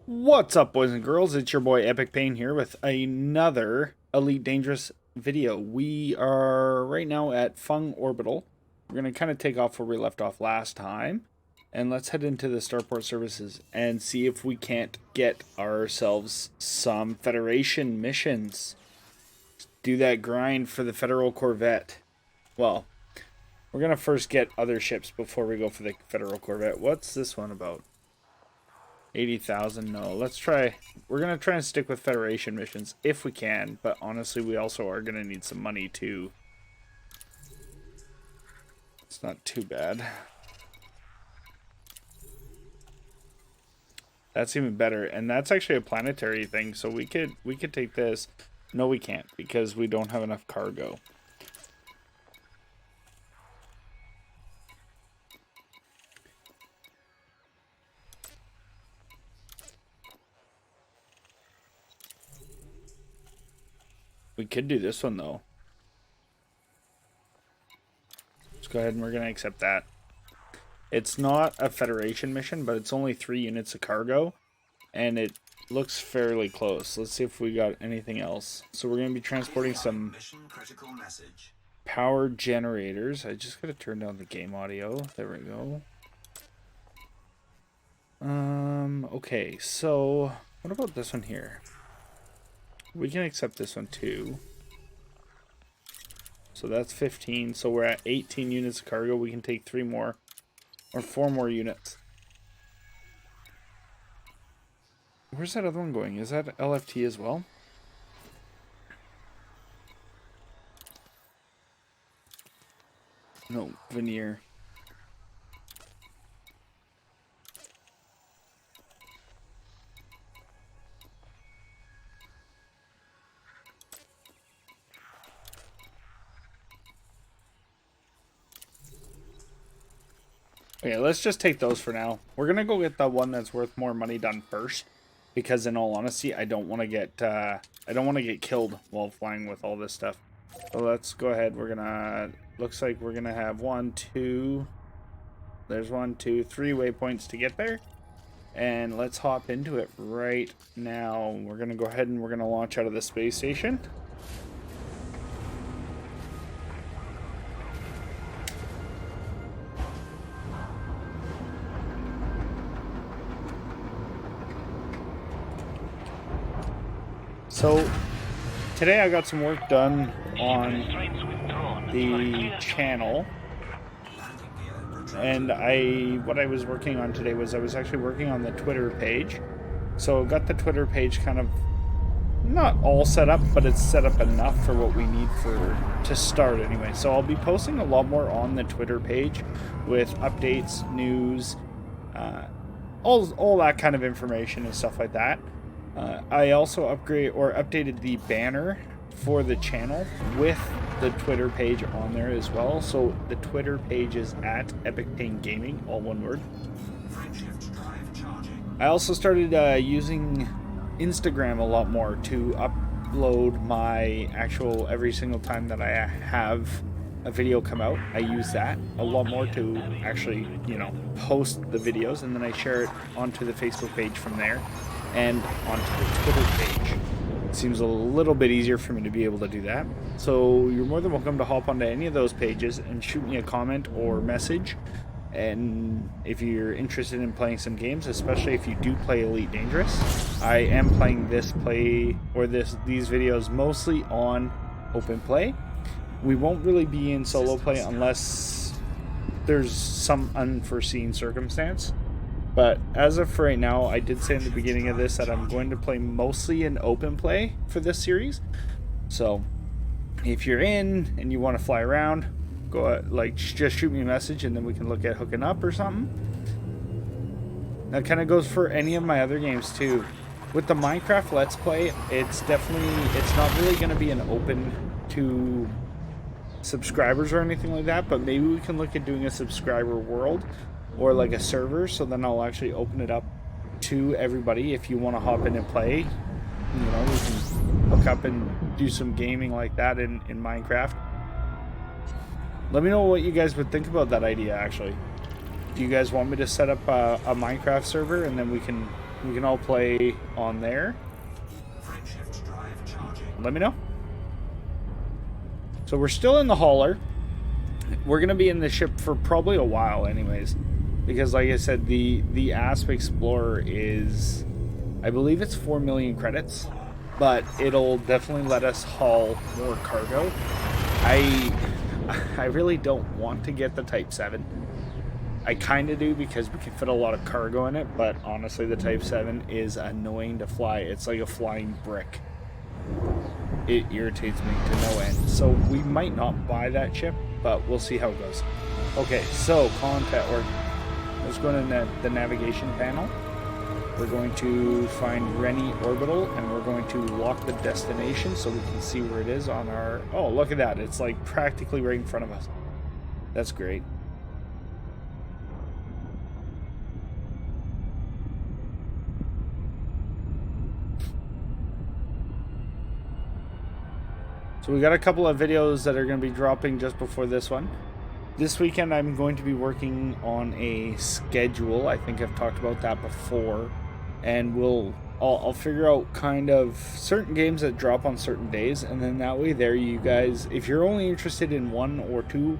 What's up, boys and girls? It's your boy EpicPain here with another Elite Dangerous video. We are right now at Fung Orbital. We're going to kind of take off where we left off last time. And let's head into the Starport Services and see if we can't get ourselves some Federation missions. Do that grind for the Federal Corvette. Well, we're going to first get other ships before we go for the Federal Corvette. What's this one about? 80,000, no. Let's try. We're going to try and stick with Federation missions if we can, but honestly, we also are going to need some money too. It's not too bad. That's even better, and that's actually a planetary thing, so we could take this. No, we can't, because we don't have enough cargo. We could do this one, though. Let's go ahead and we're going to accept that. It's not a Federation mission, but it's only 3 units of cargo. And it looks fairly close. Let's see if we got anything else. So we're going to be transporting some power generators. I just got to turn down the game audio. There we go. Okay, so what about this one here? We can accept this one too. So that's 15. So we're at 18 units of cargo. We can take 3 more or 4 more units. Where's that other one going? Is that LFT as well? No, veneer. Okay, let's just take those for now. We're gonna go get the one that's worth more money done first, because in all honesty, I don't want to get killed while flying with all this stuff. So let's go ahead. We're gonna looks like we're gonna have 1, 2. There's 1, 2, 3 waypoints to get there, and let's hop into it right now. We're gonna go ahead and we're gonna launch out of the space station. So today I got some work done on the channel, and what I was working on today was I was actually working on the Twitter page. So got the Twitter page kind of not all set up, but it's set up enough for what we need to start anyway. So I'll be posting a lot more on the Twitter page with updates, news, all that kind of information and stuff like that. I also updated the banner for the channel with the Twitter page on there as well. So the Twitter page is at EpicPain Gaming, all one word. I also started using Instagram a lot more to upload my actual every single time that I have a video come out. I use that a lot more to actually, post the videos, and then I share it onto the Facebook page from there and onto the Twitter page. It seems a little bit easier for me to be able to do that. So you're more than welcome to hop onto any of those pages and shoot me a comment or message. And if you're interested in playing some games, especially if you do play Elite Dangerous, I am playing these videos mostly on open play. We won't really be in solo play unless there's some unforeseen circumstance. But as of right now, I did say in the beginning of this that I'm going to play mostly in open play for this series. So if you're in and you want to fly around, just shoot me a message and then we can look at hooking up or something. That kind of goes for any of my other games too. With the Minecraft Let's Play, it's not really going to be an open to subscribers or anything like that, but maybe we can look at doing a subscriber world or like a server, so then I'll actually open it up to everybody. If you want to hop in and play, we can hook up and do some gaming like that in Minecraft. Let me know what you guys would think about that idea, actually. Do you guys want me to set up a Minecraft server and then we can, we can all play on there. Let me know. So we're still in the hauler. We're gonna be in the ship for probably a while anyways, because like I said, the Asp Explorer is, I believe it's 4 million credits, but it'll definitely let us haul more cargo. I really don't want to get the Type 7. I kind of do because we can fit a lot of cargo in it, but honestly the Type 7 is annoying to fly. It's like a flying brick. It irritates me to no end. So we might not buy that ship, but we'll see how it goes. Okay, so contact, or let's go to the navigation panel. We're going to find Rennie Orbital, and we're going to lock the destination so we can see where it is on our... Oh, look at that. It's like practically right in front of us. That's great. So we got a couple of videos that are going to be dropping just before this one. This weekend I'm going to be working on a schedule. I think I've talked about that before. And I'll figure out kind of certain games that drop on certain days. And then that way there you guys, if you're only interested in 1 or 2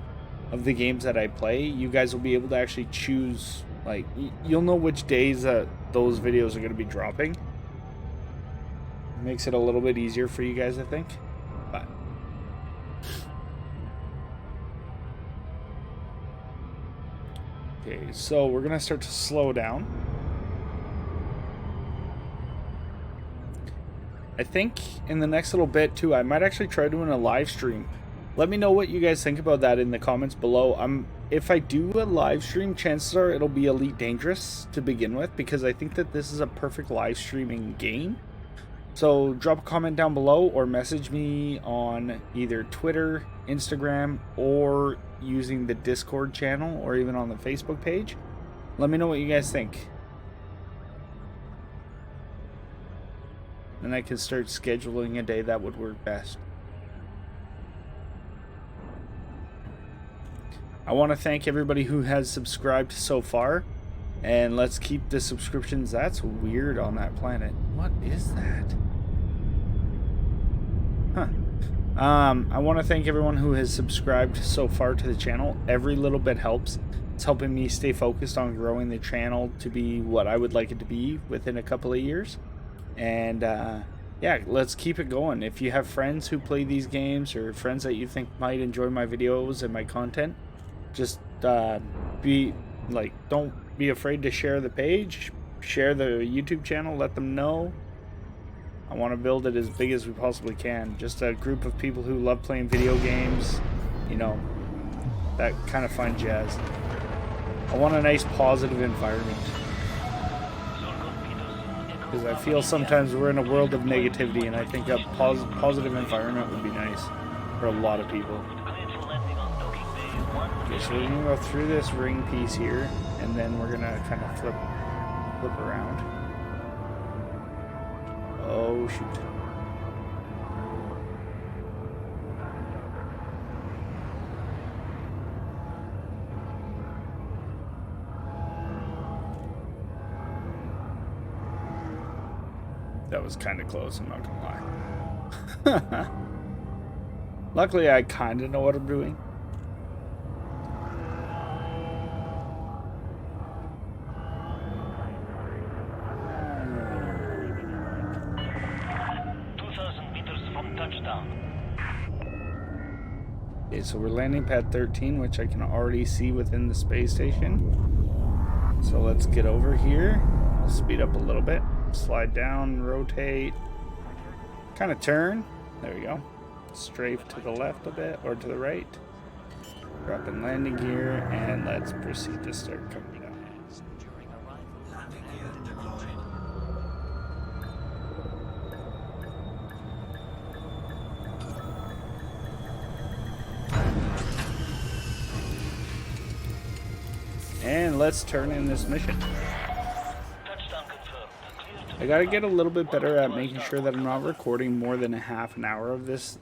of the games that I play, you guys will be able to actually choose, like, you'll know which days that those videos are going to be dropping. Makes it a little bit easier for you guys, I think. But okay, so we're gonna start to slow down. I think in the next little bit too, I might actually try doing a live stream. Let me know what you guys think about that in the comments below. If I do a live stream, chances are it'll be Elite Dangerous to begin with, because I think that this is a perfect live streaming game. So drop a comment down below or message me on either Twitter, Instagram, or using the Discord channel, or even on the Facebook page. Let me know what you guys think. And I can start scheduling a day that would work best. I want to thank everybody who has subscribed so far. And let's keep the subscriptions. That's weird on that planet. What is that? Huh. I want to thank everyone who has subscribed so far to the channel. Every little bit helps. It's helping me stay focused on growing the channel to be what I would like it to be within a couple of years. And yeah, let's keep it going. If you have friends who play these games, or friends that you think might enjoy my videos and my content, just don't be afraid to share the page, share the YouTube channel, let them know. I want to build it as big as we possibly can. Just a group of people who love playing video games, you know, that kind of fun jazz. I want a nice positive environment, because I feel sometimes we're in a world of negativity, and I think a positive environment would be nice for a lot of people. Okay, so we're going to go through this ring piece here, and then we're going to kind of flip around. Oh, shoot. That was kind of close, I'm not gonna lie. Luckily, I kind of know what I'm doing. Okay, so we're landing pad 13, which I can already see within the space station. So let's get over here. I'll speed up a little bit. Slide down, rotate, kind of turn. There we go. Strafe to the left a bit, or to the right. Drop in landing gear, and let's proceed to start coming down. And let's turn in this mission. I gotta get a little bit better at making sure that I'm not recording more than a half an hour of this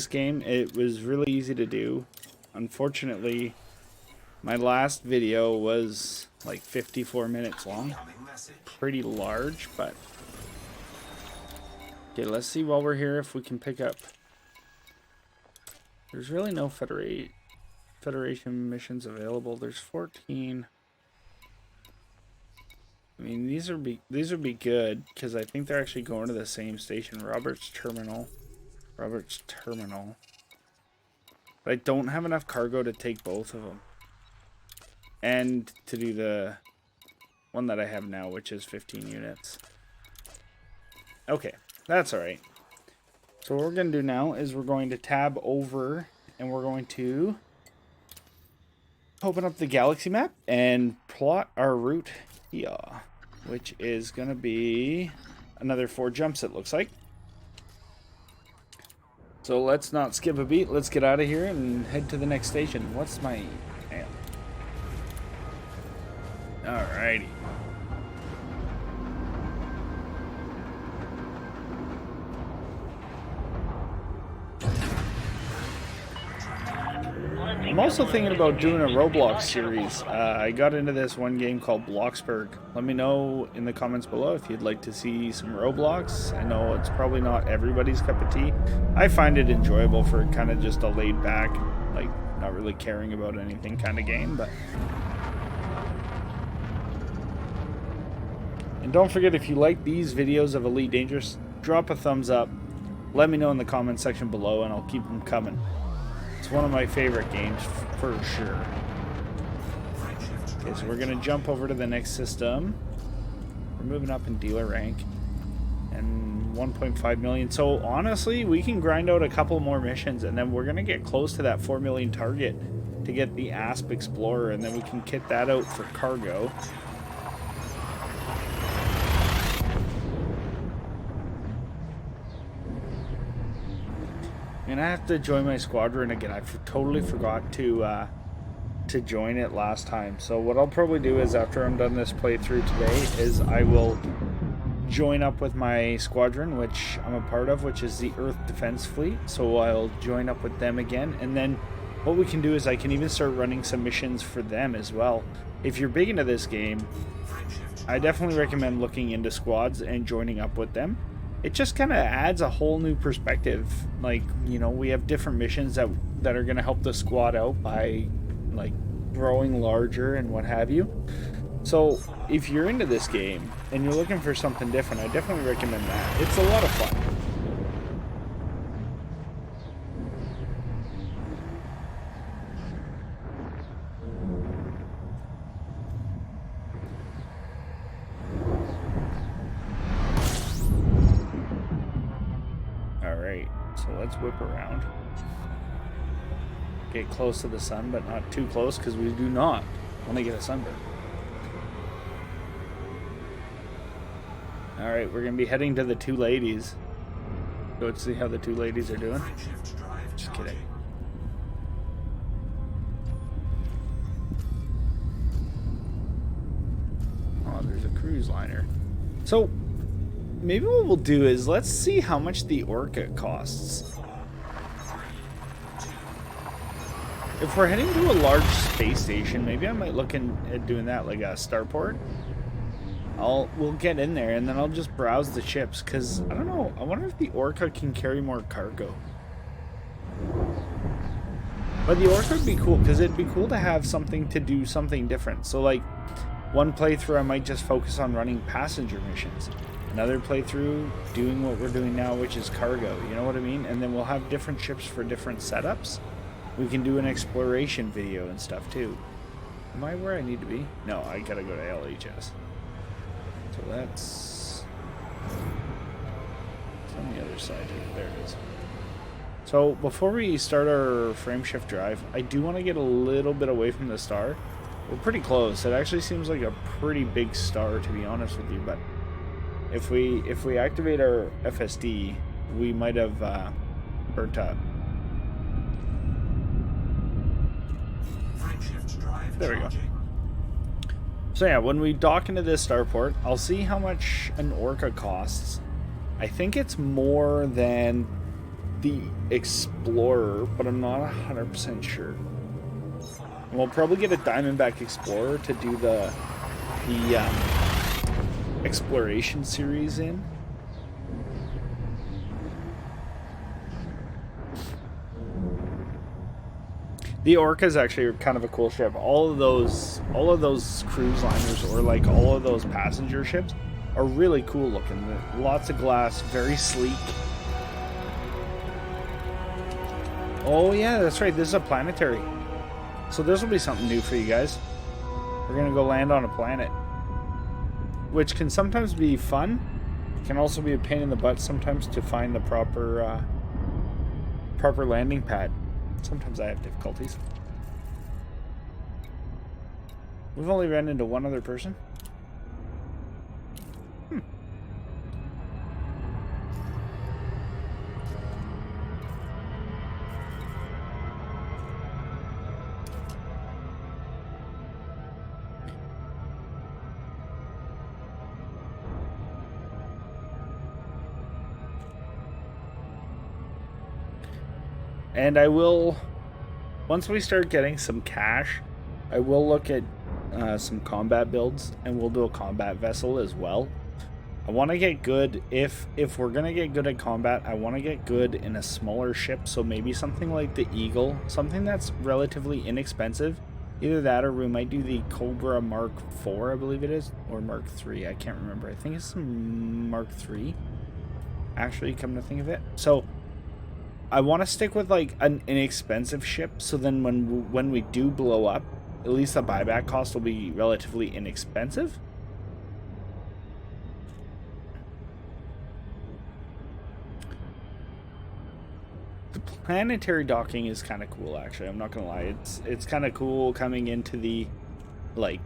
game. It was really easy to do. Unfortunately, my last video was like 54 minutes long. pretty large, but... Okay, let's see while we're here if we can pick up... There's really no Federation missions available. There's 14. I mean, these would be good, because I think they're actually going to the same station. Roberts Terminal. But I don't have enough cargo to take both of them. And to do the one that I have now, which is 15 units. Okay, that's alright. So what we're going to do now is we're going to tab over and we're going to open up the galaxy map and plot our route here, which is going to be another 4 jumps, it looks like. So let's not skip a beat. Let's get out of here and head to the next station. What's my... Alrighty. I'm also thinking about doing a Roblox series. I got into this one game called Bloxburg. Let me know in the comments below if you'd like to see some Roblox. I know it's probably not everybody's cup of tea. I find it enjoyable for kind of just a laid back, like not really caring about anything kind of game, but... And don't forget, if you like these videos of Elite Dangerous, drop a thumbs up. Let me know in the comment section below and I'll keep them coming. It's one of my favorite games, for sure. Okay, so we're going to jump over to the next system. We're moving up in dealer rank. And 1.5 million. So, honestly, we can grind out a couple more missions, and then we're going to get close to that 4 million target to get the ASP Explorer, and then we can kit that out for cargo. And I have to join my squadron again. I totally forgot to join it last time. So what I'll probably do is after I'm done this playthrough today is I will join up with my squadron, which I'm a part of, which is the Earth Defense Fleet. So I'll join up with them again. And then what we can do is I can even start running some missions for them as well. If you're big into this game, I definitely recommend looking into squads and joining up with them. It just kind of adds a whole new perspective. Like, you know, we have different missions that are going to help the squad out by, like, growing larger and what have you. So, if you're into this game and you're looking for something different, I definitely recommend that. It's a lot of fun. So let's whip around. Get close to the sun, but not too close, because we do not want to get a sunburn. Alright, we're going to be heading to the 2 ladies. Go and see how the 2 ladies are doing. Just kidding. Oh, there's a cruise liner. So... maybe what we'll do is let's see how much the Orca costs. If we're heading to a large space station, maybe I might look at doing that, like a starport. We'll get in there and then I'll just browse the ships, because I don't know, I wonder if the Orca can carry more cargo. But the Orca would be cool, because it'd be cool to have something to do something different. So like one playthrough I might just focus on running passenger missions. Another playthrough doing what we're doing now, which is cargo, you know what I mean? And then we'll have different ships for different setups. We can do an exploration video and stuff too. Am I where I need to be? No, I gotta go to LHS. So that's on the other side here. There it is. So before we start our frameshift drive, I do want to get a little bit away from the star. We're pretty close. It actually seems like a pretty big star, to be honest with you, but if we activate our FSD, we might have burnt up. There we go. So yeah, when we dock into this starport, I'll see how much an Orca costs. I think it's more than the Explorer, but I'm not 100% sure. And we'll probably get a Diamondback Explorer to do the exploration series in. The Orca is actually kind of a cool ship. All of those cruise liners, or like all of those passenger ships, are really cool looking. Lots of glass, very sleek. Oh yeah, that's right. This is a planetary. So this will be something new for you guys. We're gonna go land on a planet, which can sometimes be fun. It can also be a pain in the butt sometimes to find the proper landing pad. Sometimes I have difficulties. We've only ran into one other person. And I will, once we start getting some cash, I will look at some combat builds, and we'll do a combat vessel as well. I want to get good, if we're going to get good at combat, I want to get good in a smaller ship, so maybe something like the Eagle, something that's relatively inexpensive. Either that, or we might do the Cobra Mark IV, I believe it is, or Mark III, I can't remember. I think it's Mark III, actually, come to think of it. So I want to stick with like an inexpensive ship, so then when we do blow up, at least the buyback cost will be relatively inexpensive. The planetary docking is kind of cool, actually. I'm not gonna lie, it's kind of cool coming into the, like,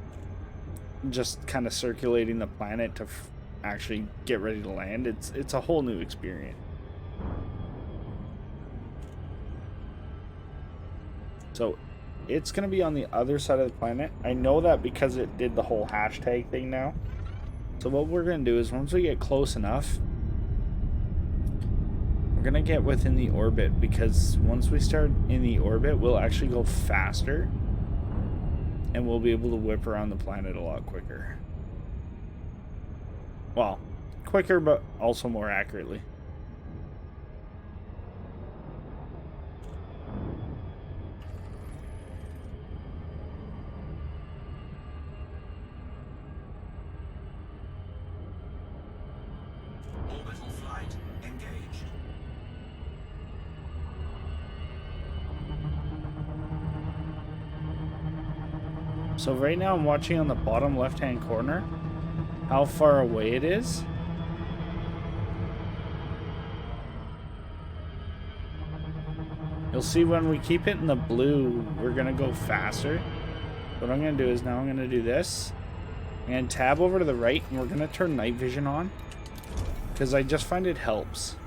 just kind of circulating the planet to actually get ready to land. It's a whole new experience. So it's going to be on the other side of the planet. I know that because it did the whole hashtag thing now. So what we're going to do is once we get close enough, we're going to get within the orbit, because once we start in the orbit, we'll actually go faster and we'll be able to whip around the planet a lot quicker. Well, quicker, but also more accurately. So right now I'm watching on the bottom left-hand corner how far away it is. You'll see when we keep it in the blue, we're going to go faster. What I'm going to do is now I'm going to do this. I'm going to tab over to the right, and we're going to turn night vision on, because I just find it helps.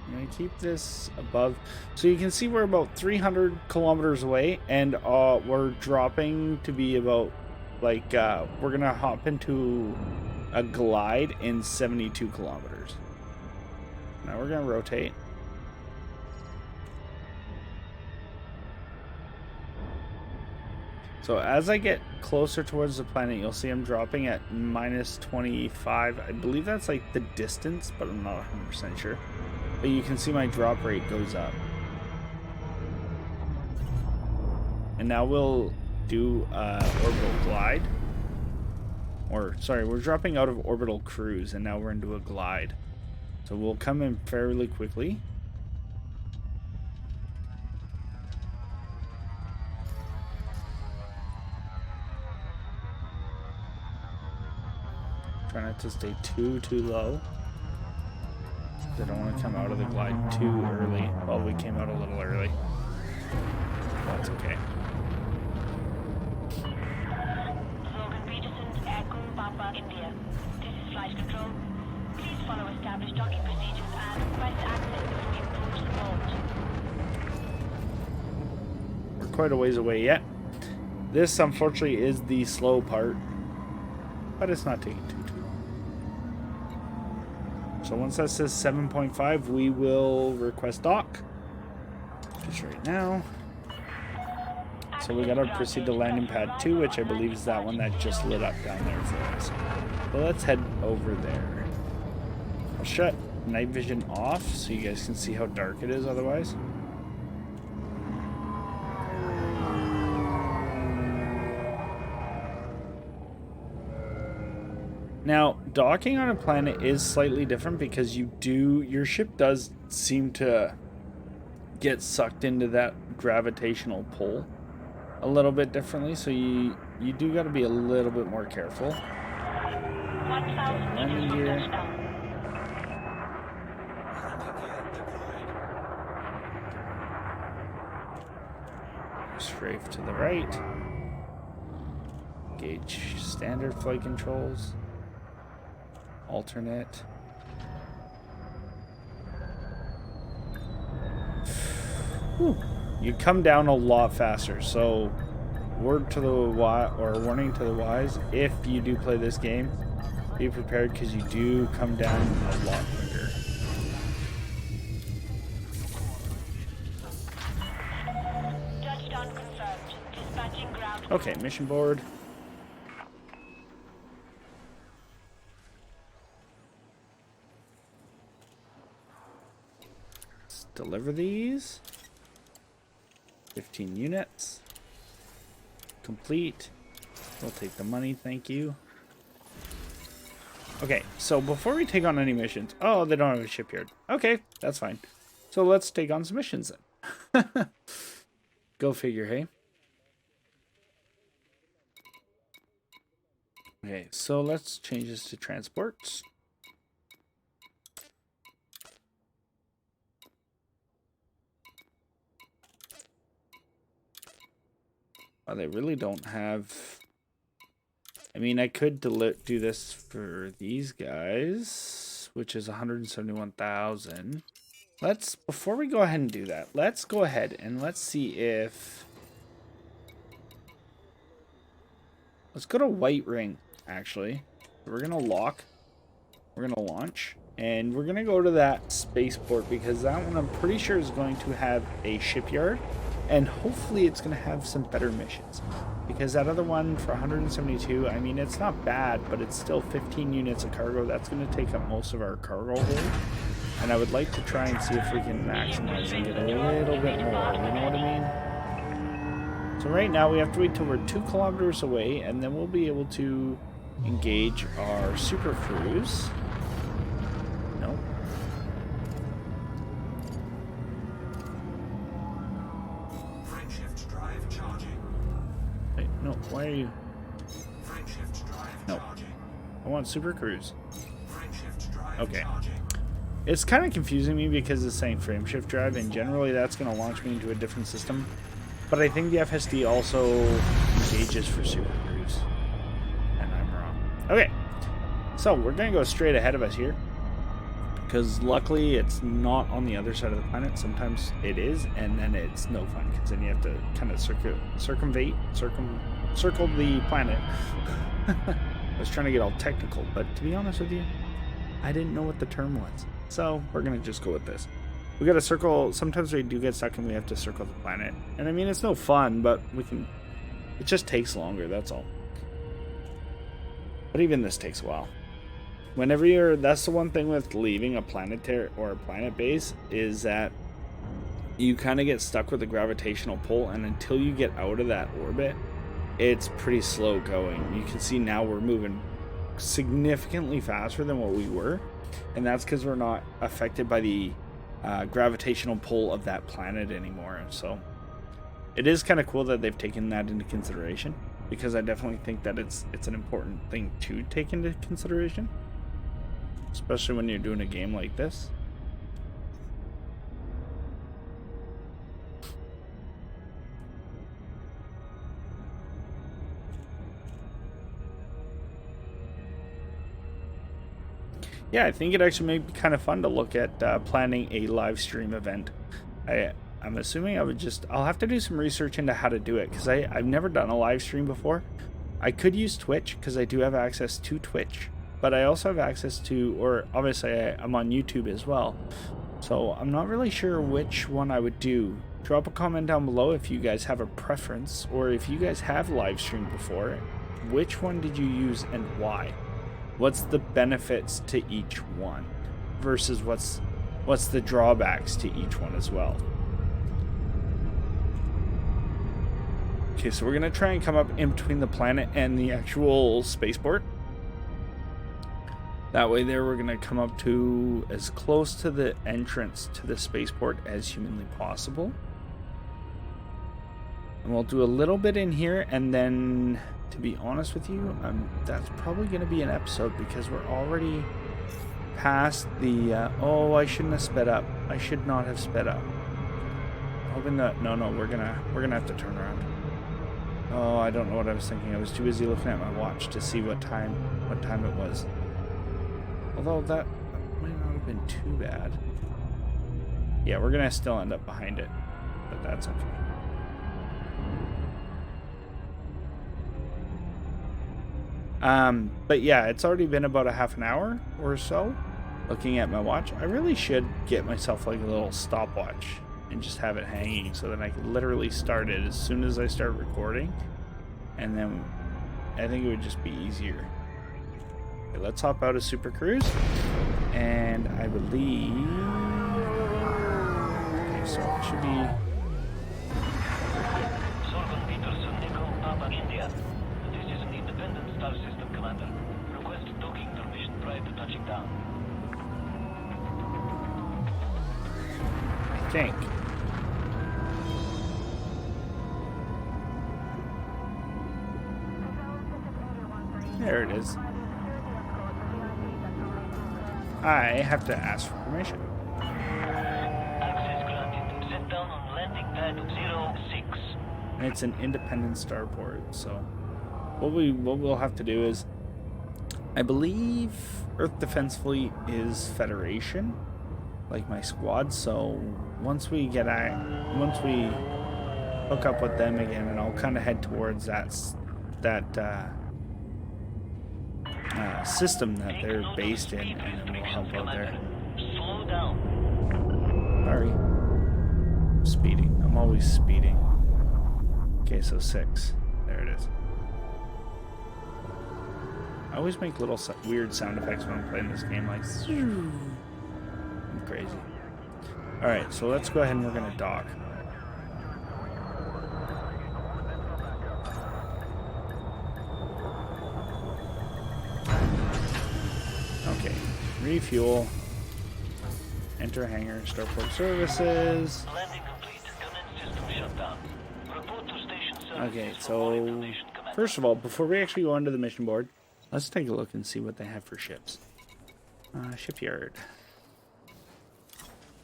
I'm going to keep this above. So you can see we're about 300 kilometers away, and we're dropping to be about, like, we're going to hop into a glide in 72 kilometers. Now we're going to rotate. So as I get closer towards the planet, you'll see I'm dropping at minus 25. I believe that's like the distance, but I'm not 100% sure. But you can see my drop rate goes up. And now we'll do orbital glide. Or, sorry, we're dropping out of orbital cruise, and now we're into a glide. So we'll come in fairly quickly. Try not to stay too low. I don't want to come out of the glide too early. Well, we came out a little early. That's okay. Slogan Peterson, Echo Papa, India. This is flight control. Please follow established docking procedures and request access before you approach the port. We're quite a ways away yet. This, unfortunately, is the slow part, but it's not taking too long. So once that says 7.5, we will request dock. Just right now. So we gotta proceed to landing pad 2, which I believe is that one that just lit up down there for us. So let's head over there. I'll shut night vision off so you guys can see how dark it is otherwise. Now, docking on a planet is slightly different because your ship does seem to get sucked into that gravitational pull a little bit differently, so you do got to be a little bit more careful. Landing gear. Strafe to the right. Gauge standard flight controls. Alternate. Whew. You come down a lot faster, so warning to the wise, if you do play this game, be prepared because you do come down a lot quicker. Touchdown confirmed. Dispatching ground. Okay, mission board. Let's deliver these. 15 units. Complete. We'll take the money, thank you. Okay, so before we take on any missions... Oh, they don't have a shipyard. Okay, that's fine. So let's take on some missions then. Go figure, hey? Okay, so let's change this to transports. Oh, they really don't have... I mean, I could do this for these guys, which is 171,000. Before we go ahead and do that, let's go ahead and let's see if... Let's go to White Ring, actually. We're going to lock. We're going to launch. And we're going to go to that spaceport because that one I'm pretty sure is going to have a shipyard. And hopefully it's going to have some better missions. Because that other one for 172, I mean, it's not bad, but it's still 15 units of cargo. That's going to take up most of our cargo hold. And I would like to try and see if we can maximize and get a little bit more. You know what I mean? So right now we have to wait till we're 2 kilometers away, and then we'll be able to engage our super cruise. Nope. Wait, no, why are you? No. I want Super Cruise. Okay. It's kind of confusing me because it's saying frame shift drive, and generally that's going to launch me into a different system. But I think the FSD also engages for Super Cruise. And I'm wrong. Okay. So we're going to go straight ahead of us here. Because luckily it's not on the other side of the planet. Sometimes it is, and then it's no fun because then you have to kind of circle the planet. I was trying to get all technical, but to be honest with you, I didn't know what the term was. So we're gonna just go with this. We gotta circle. Sometimes we do get stuck and we have to circle the planet. And I mean, it's no fun, but we can. It just takes longer. That's all. But even this takes a while. Whenever that's the one thing with leaving a planetary or a planet base is that you kind of get stuck with the gravitational pull, and until you get out of that orbit, it's pretty slow going. You can see now we're moving significantly faster than what we were, and that's because we're not affected by the gravitational pull of that planet anymore. So it is kind of cool that they've taken that into consideration, because I definitely think that it's an important thing to take into consideration. Especially when you're doing a game like this. Yeah, I think it actually may be kind of fun to look at planning a live stream event. I'm assuming I'll have to do some research into how to do it, because I've never done a live stream before. I could use Twitch, because I do have access to Twitch. But I also have access to, or obviously I'm on YouTube as well. So I'm not really sure which one I would do Drop a comment down below if you guys have a preference, or if you guys have live streamed before. Which one did you use and why? What's the benefits to each one versus what's the drawbacks to each one as well? Okay, so we're gonna try and come up in between the planet and the actual spaceport. That way there we're gonna come up to as close to the entrance to the spaceport as humanly possible. And we'll do a little bit in here, and then, to be honest with you, that's probably gonna be an episode because we're already past the, oh, I shouldn't have sped up. I should not have sped up. Hoping that, no, we're gonna have to turn around. Oh, I don't know what I was thinking. I was too busy looking at my watch to see what time it was. Although that might not have been too bad. Yeah, we're gonna still end up behind it, but that's okay. But yeah, it's already been about a half an hour or so. Looking at my watch, I really should get myself like a little stopwatch and just have it hanging so that I can literally start it as soon as I start recording, and then I think it would just be easier. Okay, let's hop out of Super Cruise, and I believe, okay, so it should be India. This is an independent star system commander. Request docking permission prior to touching down. I think. There it is. I have to ask for permission. Access granted. Set down on landing pad 06. And it's an independent starport, so what we'll have to do is, I believe Earth Defense Fleet is Federation, like my squad. So once we hook up with them again, and I'll kind of head towards that system that they're based in, and then we'll help out there. Slow down. Sorry, I'm speeding. I'm always speeding. Okay, so 6. There it is. I always make little weird sound effects when I'm playing this game, like I'm crazy. Alright, so let's go ahead and we're going to dock. Okay, refuel. Enter hangar, starport services. Landing complete. Commence system shutdown. Report to station services. Okay, for so more information, Commander. first of all, before we actually go onto the mission board, let's take a look and see what they have for ships. Shipyard.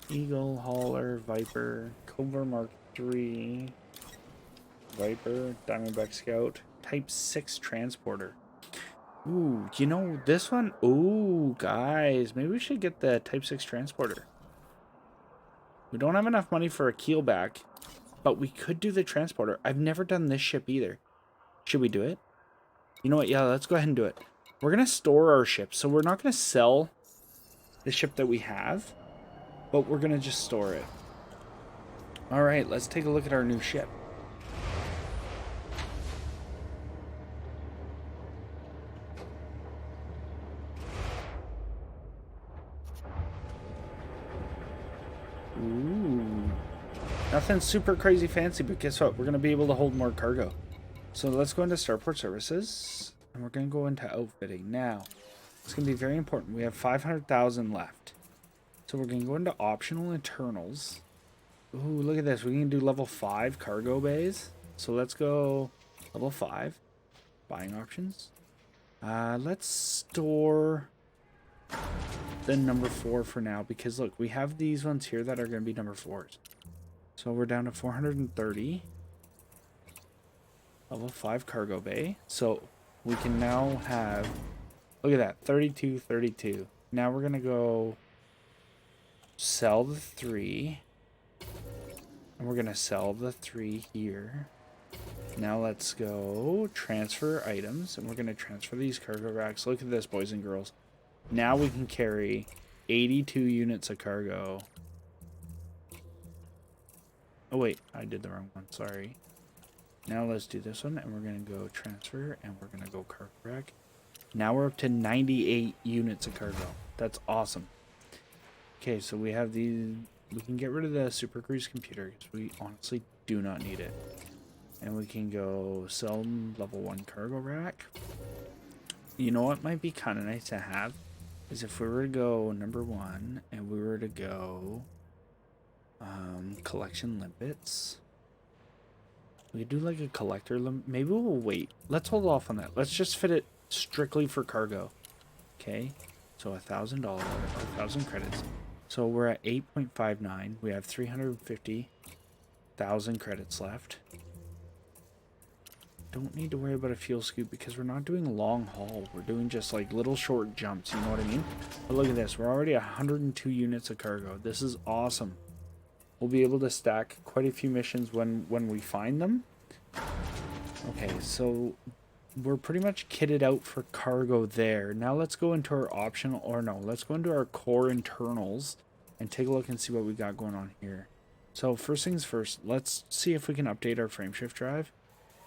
Eagle, Hauler, Viper, Cobra Mark III, Viper, Diamondback Scout, Type 6 Transporter. Ooh, you know, this one, ooh, guys, maybe we should get the Type 6 Transporter. We don't have enough money for a keelback, but we could do the transporter. I've never done this ship either. Should we do it? You know what? Yeah, let's go ahead and do it. We're going to store our ship. So we're not going to sell the ship that we have, but we're going to just store it. All right, let's take a look at our new ship. Ooh. Nothing super crazy fancy, but guess what? We're going to be able to hold more cargo. So let's go into starport services, and we're going to go into outfitting. Now, it's going to be very important. We have 500,000 left. So we're going to go into optional internals. Ooh, look at this. We can do level 5 cargo bays. So let's go level 5. Buying options. Let's store the number 4 for now, because look, we have these ones here that are going to be number 4s. So we're down to 430. Level 5 cargo bay. So we can now have, look at that, 32, 32. Now we're going to go sell the 3. And we're going to sell the 3 here. Now let's go transfer items. And we're going to transfer these cargo racks. Look at this, boys and girls. Now we can carry 82 units of cargo. Oh wait, I did the wrong one, sorry. Now let's do this one, and we're gonna go transfer, and we're gonna go cargo rack. Now we're up to 98 units of cargo. That's awesome. Okay, so we have these. We can get rid of the Super Cruise computer because we honestly do not need it. And we can go sell level 1 cargo rack. You know what might be kind of nice to have is if we were to go number 1 and we were to go collection limpets. We could do like a collector limit. Maybe we'll wait. Let's hold off on that. Let's just fit it strictly for cargo. Okay, so $1,000 or 1,000 credits. So we're at 8.59. We have 350,000 credits left. Don't need to worry about a fuel scoop because we're not doing long haul. We're doing just like little short jumps, you know what I mean? But look at this. We're already 102 units of cargo. This is awesome. We'll be able to stack quite a few missions when we find them. Okay, so we're pretty much kitted out for cargo there. Now let's go into our optional, or no, let's go into our core internals and take a look and see what we got going on here. So first things first, let's see if we can update our frameshift drive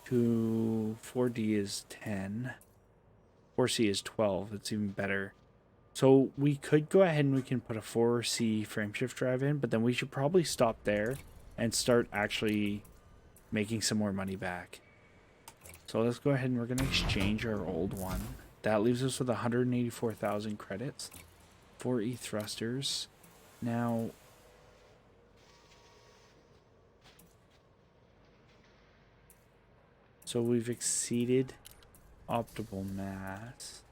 to 4D is 10, 4C is 12. It's even better. So we could go ahead and we can put a 4C frameshift drive in, but then we should probably stop there and start actually making some more money back. So let's go ahead and we're going to exchange our old one. That leaves us with 184,000 credits. 4E thrusters. Now, so we've exceeded optimal mass.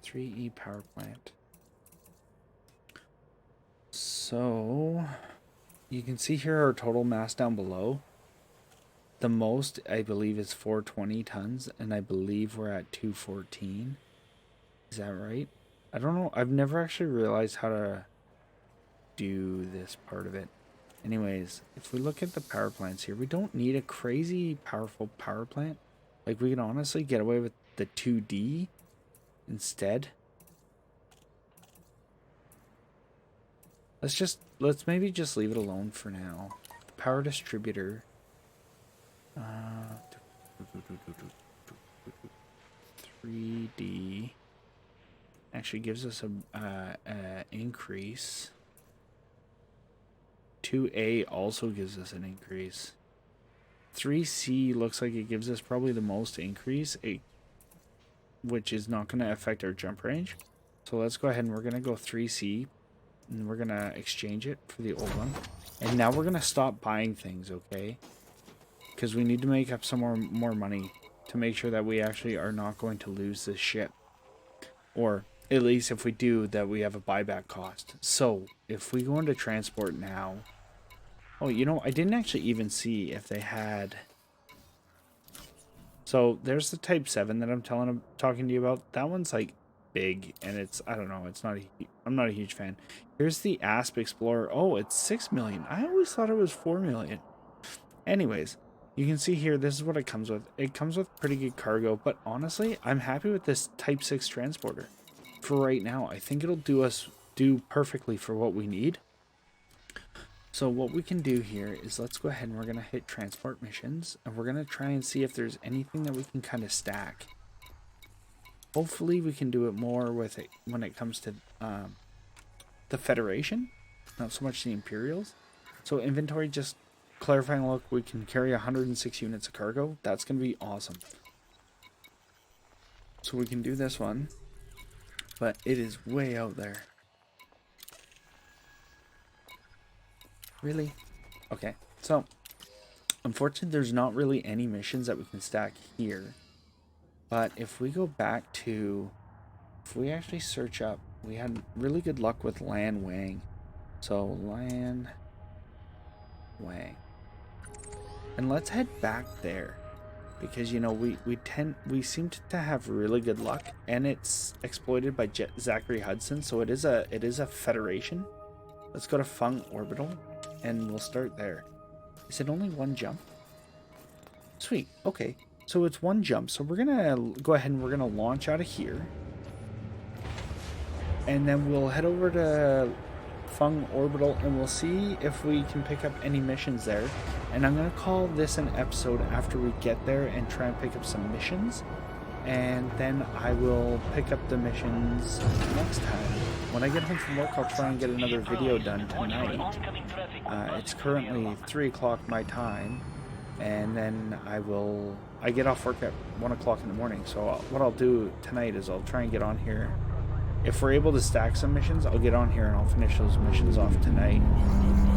3E power plant. So you can see here our total mass down below. The most, I believe, is 420 tons, and I believe we're at 214. Is that right? I don't know. I've never actually realized how to do this part of it. Anyways, if we look at the power plants here, we don't need a crazy powerful power plant. Like, we can honestly get away with the 2D instead. Let's maybe just leave it alone for now. The power distributor. 3D actually gives us a increase. 2A also gives us an increase. 3C looks like it gives us probably the most increase, which is not going to affect our jump range. So let's go ahead and we're going to go 3C, and we're going to exchange it for the old one. And now we're going to stop buying things, okay? Because we need to make up some more money to make sure that we actually are not going to lose this ship. Or at least if we do, that we have a buyback cost. So if we go into transport now. Oh, you know, I didn't actually even see if they had. So there's the Type 7 that I'm talking to you about. That one's like big, and it's, I don't know, it's not I'm not a huge fan. Here's the Asp Explorer. Oh, it's 6 million. I always thought it was 4 million. Anyways, you can see here, this is what it comes with. It comes with pretty good cargo, but honestly, I'm happy with this Type 6 transporter. For right now, I think it'll do perfectly for what we need. So what we can do here is let's go ahead and we're going to hit transport missions, and we're going to try and see if there's anything that we can kind of stack. Hopefully we can do it more with it when it comes to the Federation, not so much the Imperials. So inventory, just clarifying, look, we can carry 106 units of cargo. That's going to be awesome. So we can do this one, but it is way out there. Really? Okay, so unfortunately there's not really any missions that we can stack here. But if we go back to, if we actually search up, we had really good luck with Lan Wang. So Lan Wang. And let's head back there. Because, you know, we seem to have really good luck, and it's exploited by Zachary Hudson, so it is a Federation. Let's go to Fung Orbital, and we'll start there. Is it only one jump? Sweet. Okay, so it's one jump. So we're gonna go ahead and we're gonna launch out of here, and then we'll head over to Fung Orbital, and we'll see if we can pick up any missions there. And I'm going to call this an episode after we get there and try and pick up some missions. And then I will pick up the missions next time. When I get home from work, I'll try and get another video done tonight. It's currently 3 o'clock my time. And then I get off work at 1 o'clock in the morning. So what I'll do tonight is I'll try and get on here. If we're able to stack some missions, I'll get on here and I'll finish those missions off tonight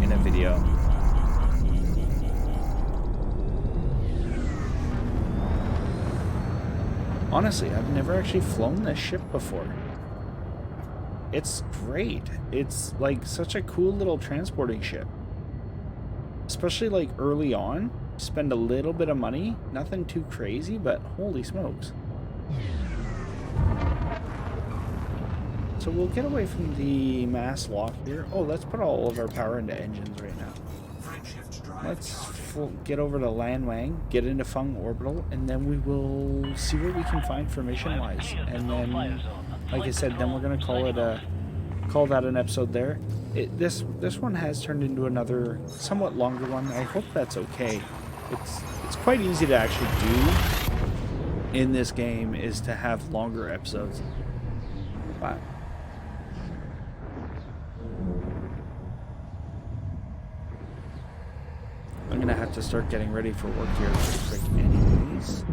in a video. Honestly, I've never actually flown this ship before. It's great. It's like such a cool little transporting ship. Especially like early on. Spend a little bit of money. Nothing too crazy, but holy smokes. So we'll get away from the mass lock here. Oh, let's put all of our power into engines right now. Let's get over to Lanwang, get into Fung Orbital, and then we will see what we can find for mission-wise. And then, like I said, then we're gonna call that an episode there. This one has turned into another somewhat longer one. I hope that's okay. It's quite easy to actually do in this game, is to have longer episodes. But I'm gonna have to start getting ready for work here pretty quick anyways.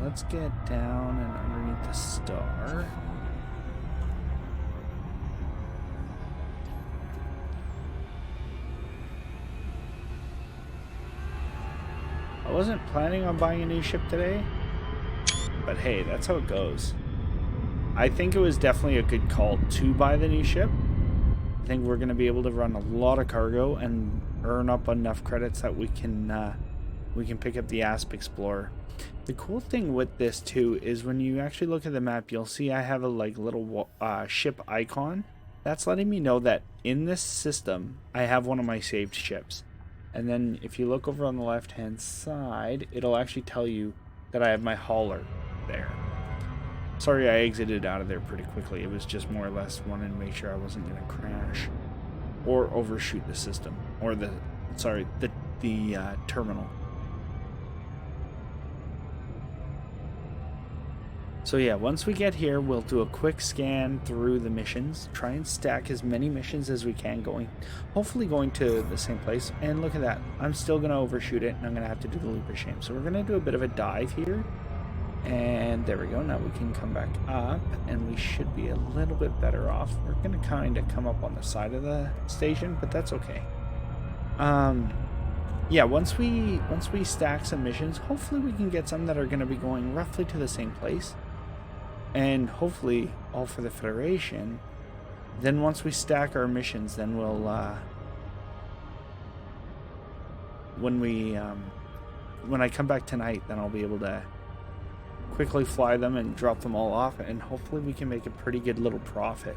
Let's get down and underneath the star. I wasn't planning on buying a new ship today, but hey, that's how it goes. I think it was definitely a good call to buy the new ship. I think we're going to be able to run a lot of cargo and earn up enough credits that we can pick up the Asp Explorer. The cool thing with this too is when you actually look at the map, you'll see I have a little ship icon. That's letting me know that in this system I have one of my saved ships. And then if you look over on the left hand side, it'll actually tell you that I have my hauler there. Sorry, I exited out of there pretty quickly. It was just more or less wanting to make sure I wasn't going to crash or overshoot the system, or the terminal. So yeah, once we get here, we'll do a quick scan through the missions, try and stack as many missions as we can, hopefully going to the same place. And look at that, I'm still going to overshoot it, and I'm going to have to do the loop of shame. So we're going to do a bit of a dive here. And there we go. Now we can come back up, and we should be a little bit better off. We're going to kind of come up on the side of the station, but that's okay. Yeah, once we stack some missions, hopefully we can get some that are going to be going roughly to the same place, and hopefully all for the Federation. Then once we stack our missions, then we'll when I come back tonight, then I'll be able to quickly fly them and drop them all off, and hopefully we can make a pretty good little profit.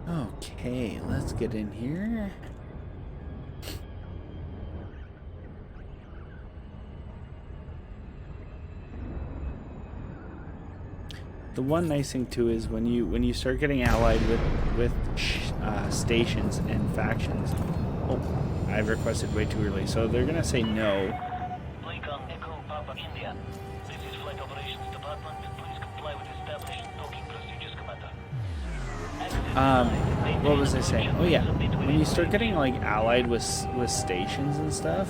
Okay, let's get in here. The one nice thing too is when you start getting allied with stations and factions. Oh, I requested way too early, so they're gonna say no. Echo Papa India. This is Flight Operations Department. Please comply with established docking procedures, Commander. What was I saying? Oh yeah, when you start getting like allied with stations and stuff,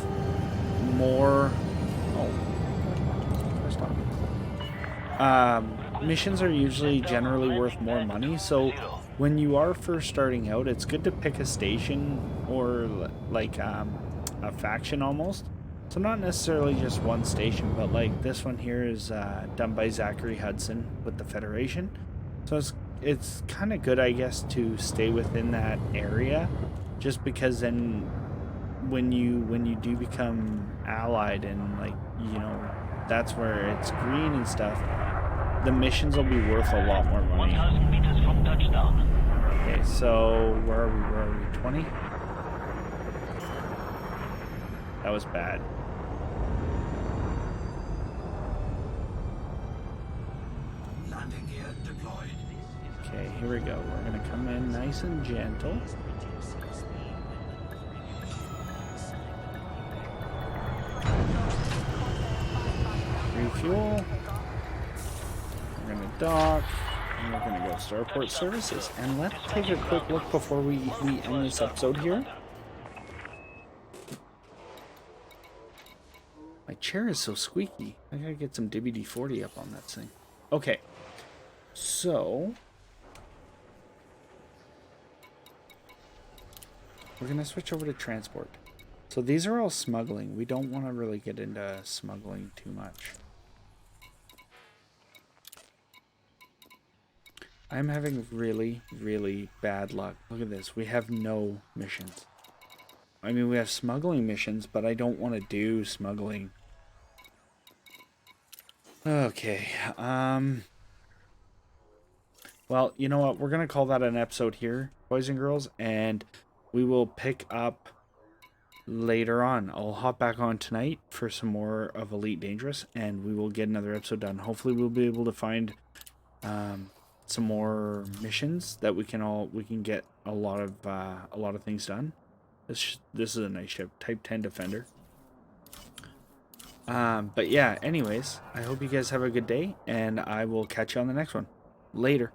missions are usually generally worth more money. So when you are first starting out, it's good to pick a station or like a faction almost, So not necessarily just one station, but like this one here is done by Zachary Hudson with the Federation. So it's kind of good, I guess, to stay within that area, just because then when you do become allied and like, you know, that's where it's green and stuff, the missions will be worth a lot more money. 1,000 meters from touchdown. Okay, so where are we? 20? That was bad. Landing gear deployed. Okay, here we go. We're gonna come in nice and gentle. Refuel. We're gonna dock. And we're gonna go Starport Services. And let's take a quick look before we end this episode here. My chair is so squeaky. I gotta get some WD-40 up on that thing. Okay. So we're gonna switch over to transport. So these are all smuggling. We don't want to really get into smuggling too much. I'm having really, really bad luck. Look at this. We have no missions. I mean, we have smuggling missions, but I don't want to do smuggling. Okay. Well, you know what? We're going to call that an episode here, boys and girls, and we will pick up later on. I'll hop back on tonight for some more of Elite Dangerous, and we will get another episode done. Hopefully we'll be able to find some more missions that we can get a lot of things done. This is a nice ship, Type 10 Defender. But yeah, anyways, I hope you guys have a good day, and I will catch you on the next one. Later.